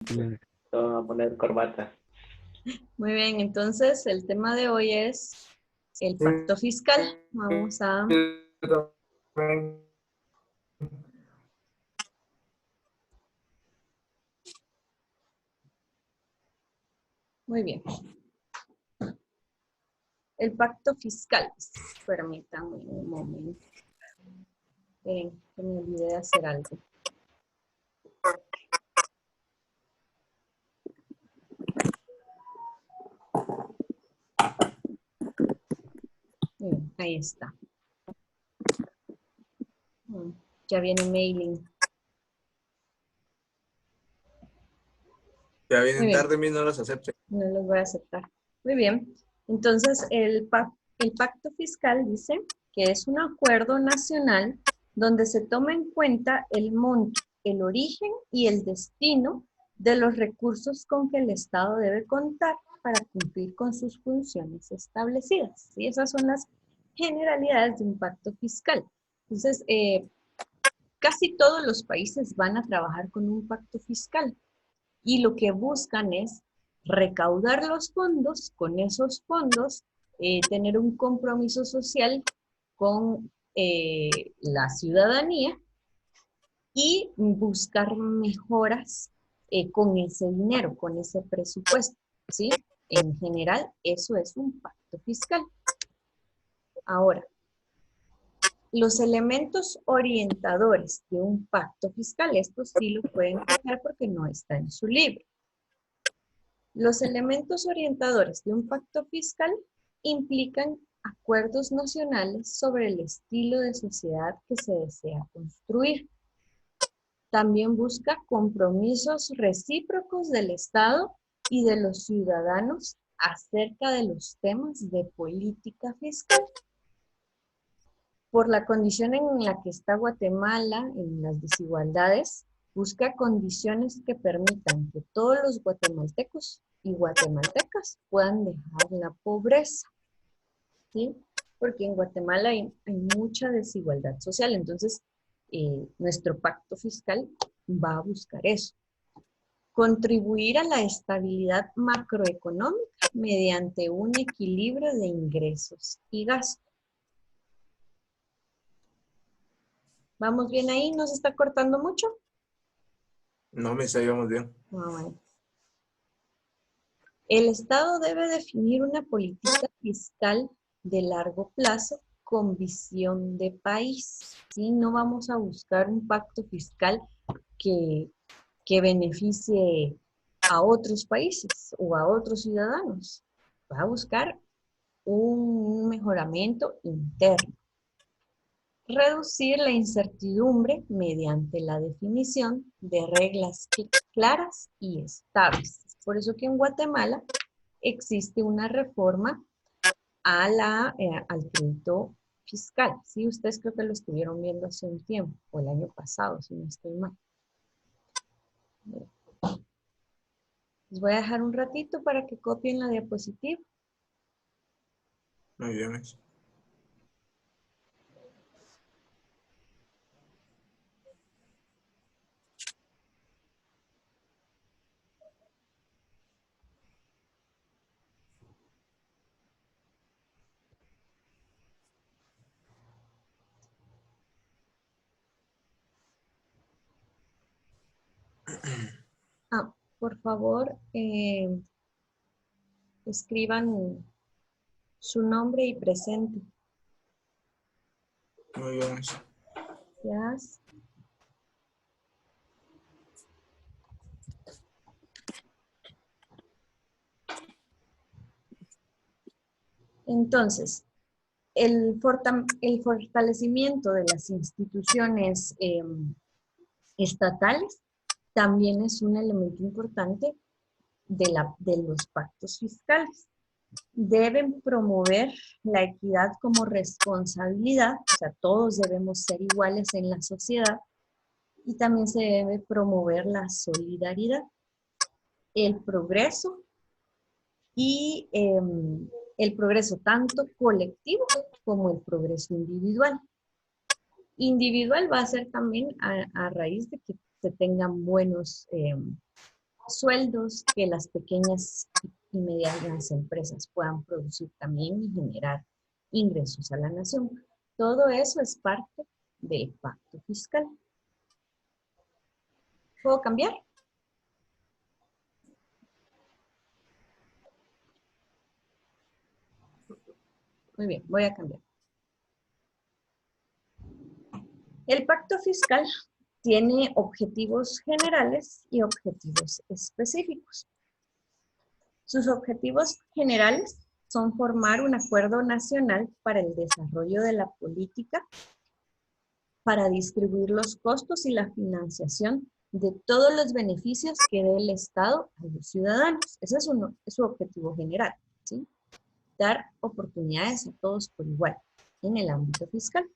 A poner corbata. Muy bien, entonces el tema de hoy es el pacto fiscal. Vamos a... Muy bien. El pacto fiscal. Permítanme un momento. Esperen, que me olvidé de hacer algo. Bien, ahí está. Ya viene mailing. Ya vienen tarde, mis no los acepten. No los voy a aceptar. Muy bien. Entonces, el pacto fiscal dice que es un acuerdo nacional donde se toma en cuenta el monto, el origen y el destino de los recursos con que el Estado debe contar para cumplir con sus funciones establecidas. ¿Sí? Esas son las generalidades de un pacto fiscal. Entonces, casi todos los países van a trabajar con un pacto fiscal y lo que buscan es recaudar los fondos, con esos fondos tener un compromiso social con la ciudadanía y buscar mejoras con ese dinero, con ese presupuesto, ¿sí? En general, eso es un pacto fiscal. Ahora, los elementos orientadores de un pacto fiscal, estos sí lo pueden copiar porque no está en su libro. Los elementos orientadores de un pacto fiscal implican acuerdos nacionales sobre el estilo de sociedad que se desea construir. También busca compromisos recíprocos del Estado y de los ciudadanos acerca de los temas de política fiscal. Por la condición en la que está Guatemala, en las desigualdades, busca condiciones que permitan que todos los guatemaltecos y guatemaltecas puedan dejar la pobreza, ¿sí? Porque en Guatemala hay mucha desigualdad social, entonces nuestro pacto fiscal va a buscar eso. Contribuir a la estabilidad macroeconómica mediante un equilibrio de ingresos y gastos. ¿Vamos bien ahí? ¿No se está cortando mucho? No, me íbamos bien. Bueno. El Estado debe definir una política fiscal de largo plazo con visión de país. ¿Sí? No vamos a buscar un pacto fiscal que beneficie a otros países o a otros ciudadanos. Va a buscar un mejoramiento interno. Reducir la incertidumbre mediante la definición de reglas claras y estables. Por eso que en Guatemala existe una reforma al crédito fiscal. Sí, ustedes creo que lo estuvieron viendo hace un tiempo, o el año pasado, si no estoy mal. Les voy a dejar un ratito para que copien la diapositiva. Muy bien. Por favor, escriban su nombre y presente. Muy bien. Gracias. Entonces, el fortalecimiento de las instituciones estatales también es un elemento importante de los pactos fiscales. Deben promover la equidad como responsabilidad, o sea, todos debemos ser iguales en la sociedad, y también se debe promover la solidaridad, el progreso y el progreso tanto colectivo como el progreso individual. Individual va a ser también a raíz de que se tengan buenos sueldos que las pequeñas y medianas empresas puedan producir también y generar ingresos a la nación. Todo eso es parte del pacto fiscal. ¿Puedo cambiar? Muy bien, voy a cambiar. El pacto fiscal tiene objetivos generales y objetivos específicos. Sus objetivos generales son formar un acuerdo nacional para el desarrollo de la política, para distribuir los costos y la financiación de todos los beneficios que dé el Estado a los ciudadanos. Ese es su objetivo general, ¿sí? Dar oportunidades a todos por igual en el ámbito fiscal.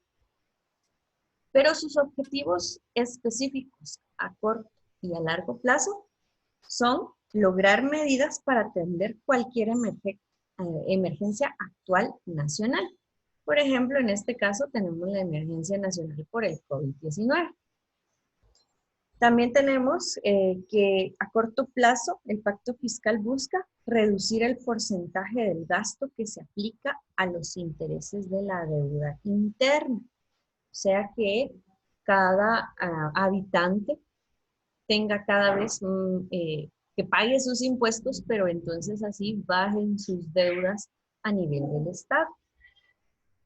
Pero sus objetivos específicos a corto y a largo plazo son lograr medidas para atender cualquier emergencia actual nacional. Por ejemplo, en este caso tenemos la emergencia nacional por el COVID-19. También tenemos que a corto plazo el pacto fiscal busca reducir el porcentaje del gasto que se aplica a los intereses de la deuda interna. O sea que cada habitante tenga cada vez que pague sus impuestos, pero entonces así bajen sus deudas a nivel del Estado.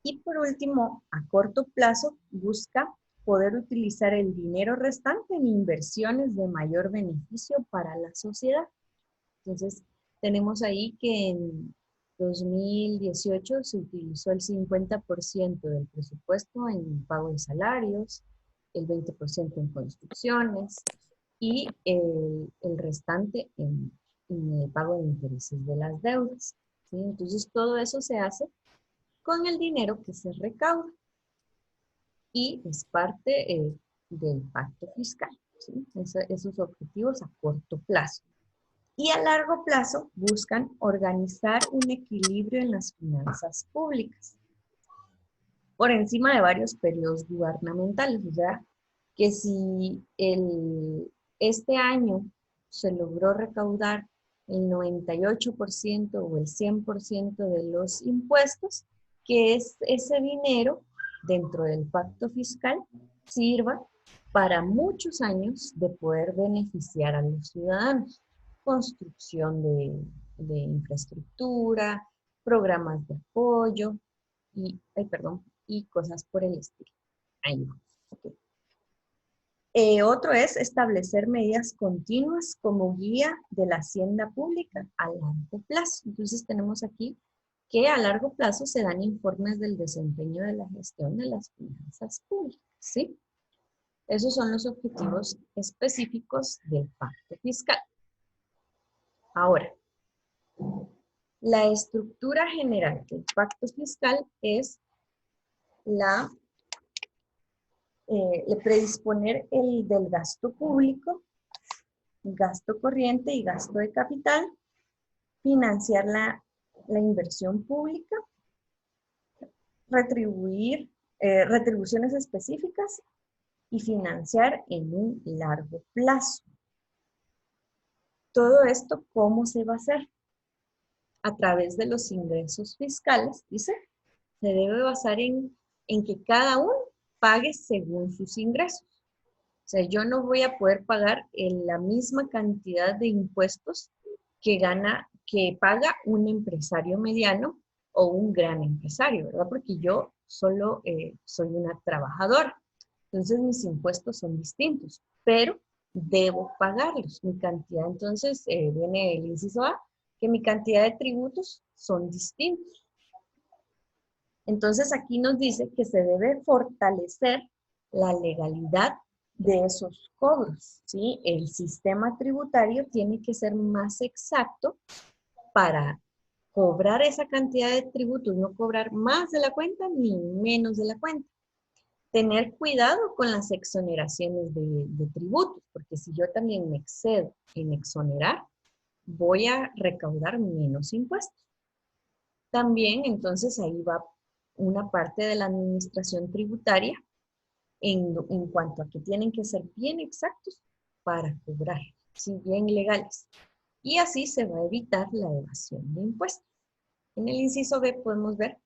Y por último, a corto plazo, busca poder utilizar el dinero restante en inversiones de mayor beneficio para la sociedad. Entonces, tenemos ahí que en 2018 se utilizó el 50% del presupuesto en pago de salarios, el 20% en construcciones y el restante en el pago de intereses de las deudas, ¿sí? Entonces, todo eso se hace con el dinero que se recauda y es parte del pacto fiscal, ¿sí? Esos objetivos a corto plazo. Y a largo plazo buscan organizar un equilibrio en las finanzas públicas por encima de varios periodos gubernamentales. O sea, que si este año se logró recaudar el 98% o el 100% de los impuestos, que es ese dinero dentro del pacto fiscal sirva para muchos años de poder beneficiar a los ciudadanos. Construcción de infraestructura, programas de apoyo y cosas por el estilo. Ahí vamos. Okay. Otro es establecer medidas continuas como guía de la hacienda pública a largo plazo. Entonces tenemos aquí que a largo plazo se dan informes del desempeño de la gestión de las finanzas públicas, ¿sí? Esos son los objetivos específicos del pacto fiscal. Ahora, la estructura general del pacto fiscal es predisponer el del gasto público, gasto corriente y gasto de capital, financiar la inversión pública, retribuir retribuciones específicas y financiar en un largo plazo. Todo esto, ¿cómo se va a hacer? A través de los ingresos fiscales, dice, se debe basar en que cada uno pague según sus ingresos. O sea, yo no voy a poder pagar la misma cantidad de impuestos que paga un empresario mediano o un gran empresario, ¿verdad? Porque yo solo soy una trabajadora. Entonces mis impuestos son distintos, pero debo pagarlos. Mi cantidad, entonces, viene el inciso A, que mi cantidad de tributos son distintos. Entonces aquí nos dice que se debe fortalecer la legalidad de esos cobros, ¿sí? El sistema tributario tiene que ser más exacto para cobrar esa cantidad de tributos, no cobrar más de la cuenta ni menos de la cuenta. Tener cuidado con las exoneraciones de tributos, porque si yo también me excedo en exonerar, voy a recaudar menos impuestos. También, entonces, ahí va una parte de la administración tributaria en cuanto a que tienen que ser bien exactos para cobrar, si bien legales. Y así se va a evitar la evasión de impuestos. En el inciso B podemos ver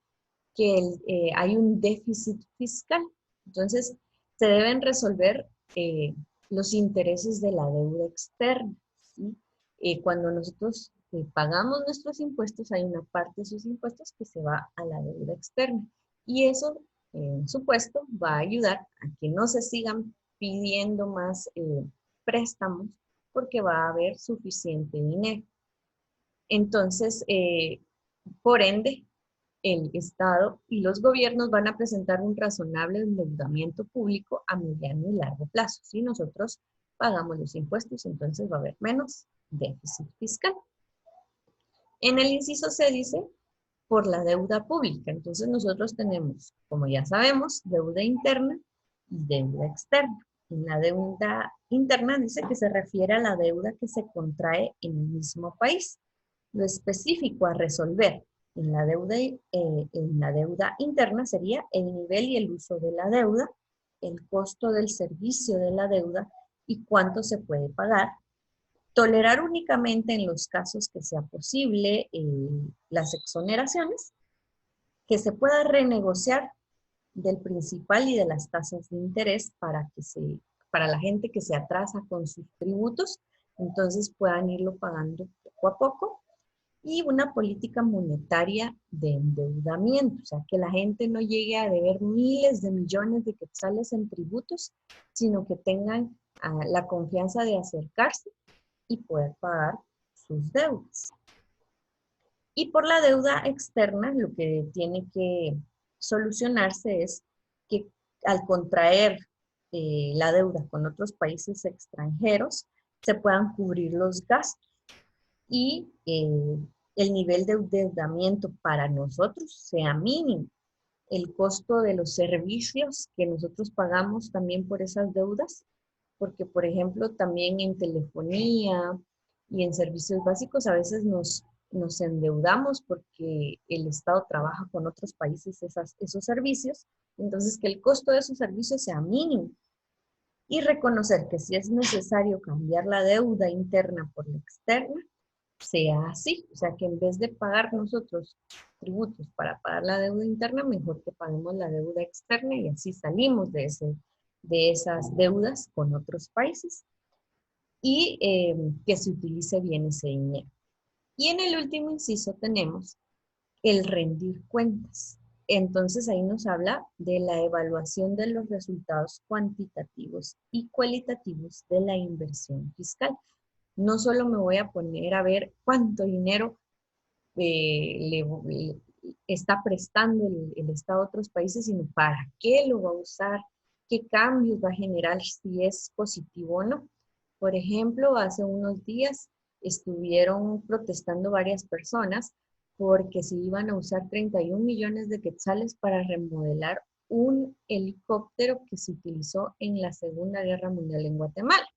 que hay un déficit fiscal. Entonces, se deben resolver los intereses de la deuda externa, ¿sí? Cuando nosotros pagamos nuestros impuestos, hay una parte de esos impuestos que se va a la deuda externa. Y eso, en supuesto, va a ayudar a que no se sigan pidiendo más préstamos porque va a haber suficiente dinero. Entonces, por ende, el Estado y los gobiernos van a presentar un razonable endeudamiento público a mediano y largo plazo. Si nosotros pagamos los impuestos, entonces va a haber menos déficit fiscal. En el inciso se dice por la deuda pública. Entonces nosotros tenemos, como ya sabemos, deuda interna y deuda externa. En la deuda interna dice que se refiere a la deuda que se contrae en el mismo país. Lo específico a resolver en la deuda interna sería el nivel y el uso de la deuda, el costo del servicio de la deuda y cuánto se puede pagar. Tolerar únicamente en los casos que sea posible las exoneraciones, que se pueda renegociar del principal y de las tasas de interés para la gente que se atrasa con sus tributos, entonces puedan irlo pagando poco a poco. Y una política monetaria de endeudamiento, o sea, que la gente no llegue a deber miles de millones de quetzales en tributos, sino que tengan la confianza de acercarse y poder pagar sus deudas. Y por la deuda externa, lo que tiene que solucionarse es que al contraer la deuda con otros países extranjeros, se puedan cubrir los gastos y el nivel de endeudamiento para nosotros sea mínimo. El costo de los servicios que nosotros pagamos también por esas deudas, porque por ejemplo también en telefonía y en servicios básicos a veces nos endeudamos porque el Estado trabaja con otros países esos servicios, entonces que el costo de esos servicios sea mínimo. Y reconocer que si es necesario cambiar la deuda interna por la externa, sea así. O sea, que en vez de pagar nosotros tributos para pagar la deuda interna, mejor que paguemos la deuda externa y así salimos de esas deudas con otros países y que se utilice bien ese dinero. Y en el último inciso tenemos el rendir cuentas. Entonces ahí nos habla de la evaluación de los resultados cuantitativos y cualitativos de la inversión fiscal. No solo me voy a poner a ver cuánto dinero le está prestando el Estado a otros países, sino para qué lo va a usar, qué cambios va a generar, si es positivo o no. Por ejemplo, hace unos días estuvieron protestando varias personas porque se iban a usar 31 millones de quetzales para remodelar un helicóptero que se utilizó en la Segunda Guerra Mundial en Guatemala.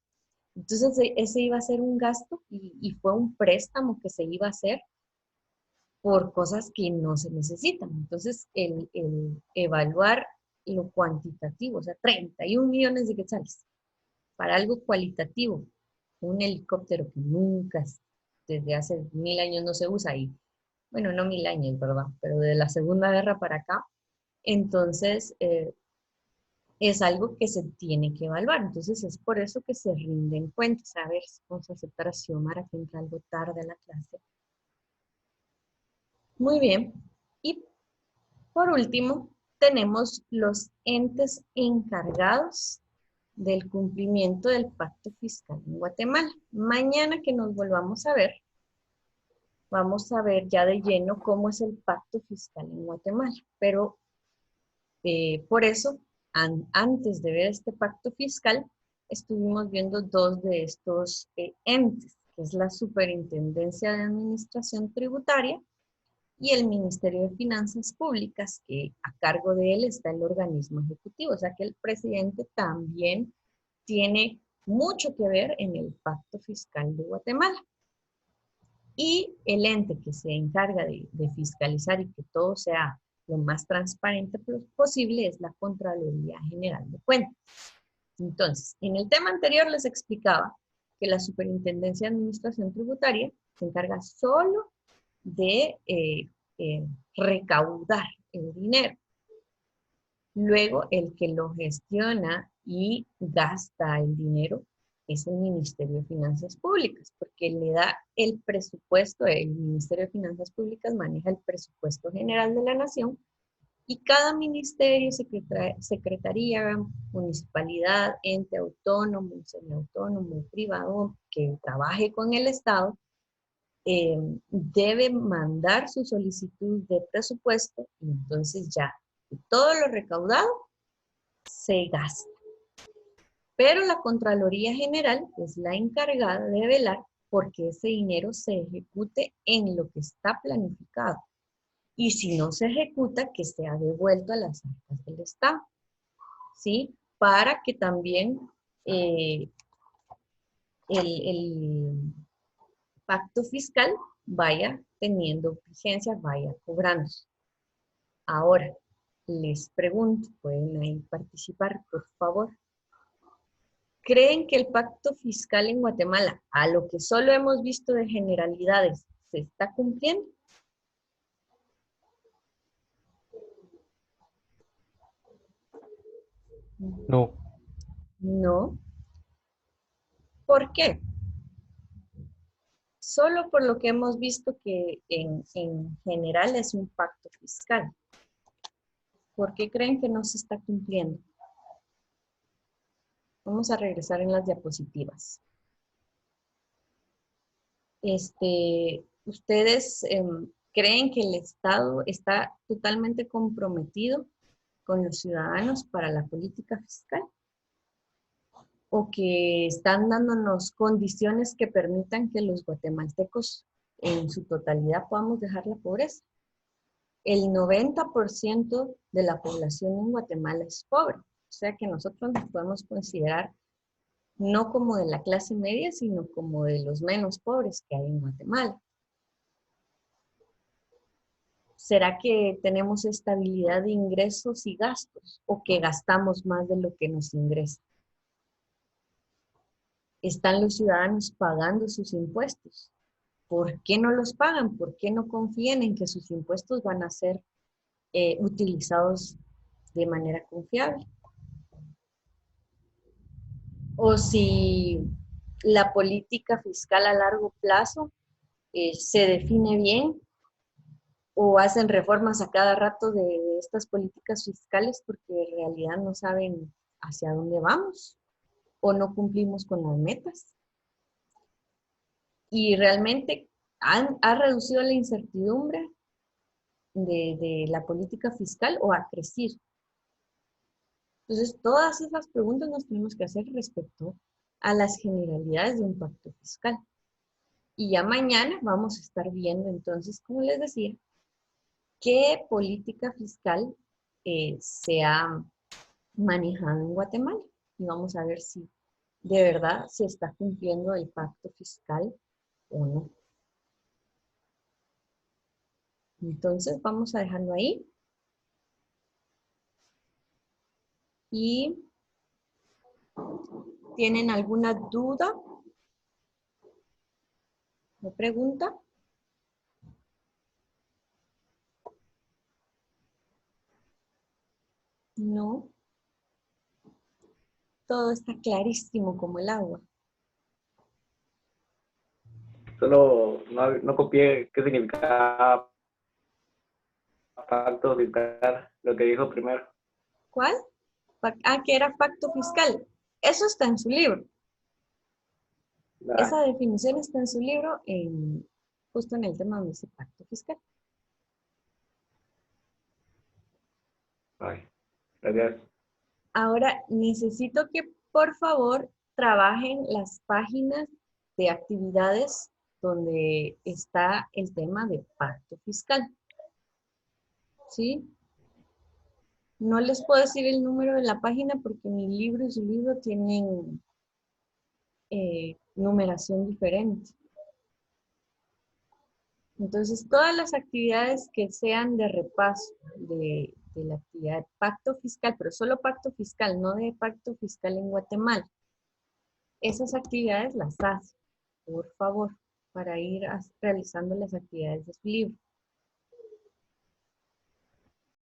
Entonces, ese iba a ser un gasto y fue un préstamo que se iba a hacer por cosas que no se necesitan. Entonces, el evaluar lo cuantitativo, o sea, 31 millones de quetzales para algo cualitativo, un helicóptero que nunca, desde hace 1000 años no se usa y, bueno, no 1000 años, ¿verdad? Pero de la Segunda Guerra para acá, entonces es algo que se tiene que evaluar. Entonces es por eso que se rinden cuentas. A ver, vamos a aceptar a Xiomara que entra algo tarde a la clase. Muy bien. Y por último, tenemos los entes encargados del cumplimiento del pacto fiscal en Guatemala. Mañana que nos volvamos a ver, vamos a ver ya de lleno cómo es el pacto fiscal en Guatemala. Pero por eso, antes de ver este pacto fiscal, estuvimos viendo dos de estos entes, que es la Superintendencia de Administración Tributaria y el Ministerio de Finanzas Públicas, que a cargo de él está el organismo ejecutivo. O sea que el presidente también tiene mucho que ver en el pacto fiscal de Guatemala. Y el ente que se encarga de fiscalizar y que todo sea lo más transparente posible es la Contraloría General de Cuentas. Entonces, en el tema anterior les explicaba que la Superintendencia de Administración Tributaria se encarga solo de recaudar el dinero. Luego, el que lo gestiona y gasta el dinero es el Ministerio de Finanzas Públicas, porque le da el presupuesto, el Ministerio de Finanzas Públicas maneja el presupuesto general de la nación y cada ministerio, secretaría, municipalidad, ente autónomo, semiautónomo, privado que trabaje con el Estado, debe mandar su solicitud de presupuesto y entonces ya todo lo recaudado se gasta. Pero la Contraloría General es la encargada de velar porque ese dinero se ejecute en lo que está planificado. Y si no se ejecuta, que sea devuelto a las arcas del Estado. ¿Sí? Para que también el pacto fiscal vaya teniendo vigencia, vaya cobrando. Ahora, les pregunto, pueden ahí participar, por favor. ¿Creen que el pacto fiscal en Guatemala, a lo que solo hemos visto de generalidades, se está cumpliendo? No. No. ¿Por qué? Solo por lo que hemos visto que en general es un pacto fiscal. ¿Por qué creen que no se está cumpliendo? Vamos a regresar en las diapositivas. ¿Ustedes creen que el Estado está totalmente comprometido con los ciudadanos para la política fiscal? ¿O que están dándonos condiciones que permitan que los guatemaltecos en su totalidad podamos dejar la pobreza? El 90% de la población en Guatemala es pobre. O sea que nosotros nos podemos considerar no como de la clase media, sino como de los menos pobres que hay en Guatemala. ¿Será que tenemos estabilidad de ingresos y gastos o que gastamos más de lo que nos ingresa? ¿Están los ciudadanos pagando sus impuestos? ¿Por qué no los pagan? ¿Por qué no confían en que sus impuestos van a ser utilizados de manera confiable? O si la política fiscal a largo plazo se define bien o hacen reformas a cada rato de estas políticas fiscales porque en realidad no saben hacia dónde vamos o no cumplimos con las metas. Y realmente ha reducido la incertidumbre de la política fiscal o ha crecido. Entonces, todas esas preguntas nos tenemos que hacer respecto a las generalidades de un pacto fiscal. Y ya mañana vamos a estar viendo entonces, como les decía, qué política fiscal se ha manejado en Guatemala. Y vamos a ver si de verdad se está cumpliendo el pacto fiscal o no. Entonces, vamos a dejarlo ahí. Y ¿tienen alguna duda o pregunta? No. Todo está clarísimo como el agua. Solo no copié qué significaba pacto fiscal, lo que dijo primero. ¿Cuál? Que era pacto fiscal. Eso está en su libro. Esa definición está en su libro, justo en el tema donde dice pacto fiscal. Ay, gracias. Ahora, necesito que por favor trabajen las páginas de actividades donde está el tema de pacto fiscal. ¿Sí? No les puedo decir el número de la página porque mi libro y su libro tienen numeración diferente. Entonces, todas las actividades que sean de repaso de la actividad de pacto fiscal, pero solo pacto fiscal, no de pacto fiscal en Guatemala, esas actividades las hace, por favor, para ir realizando las actividades de su libro.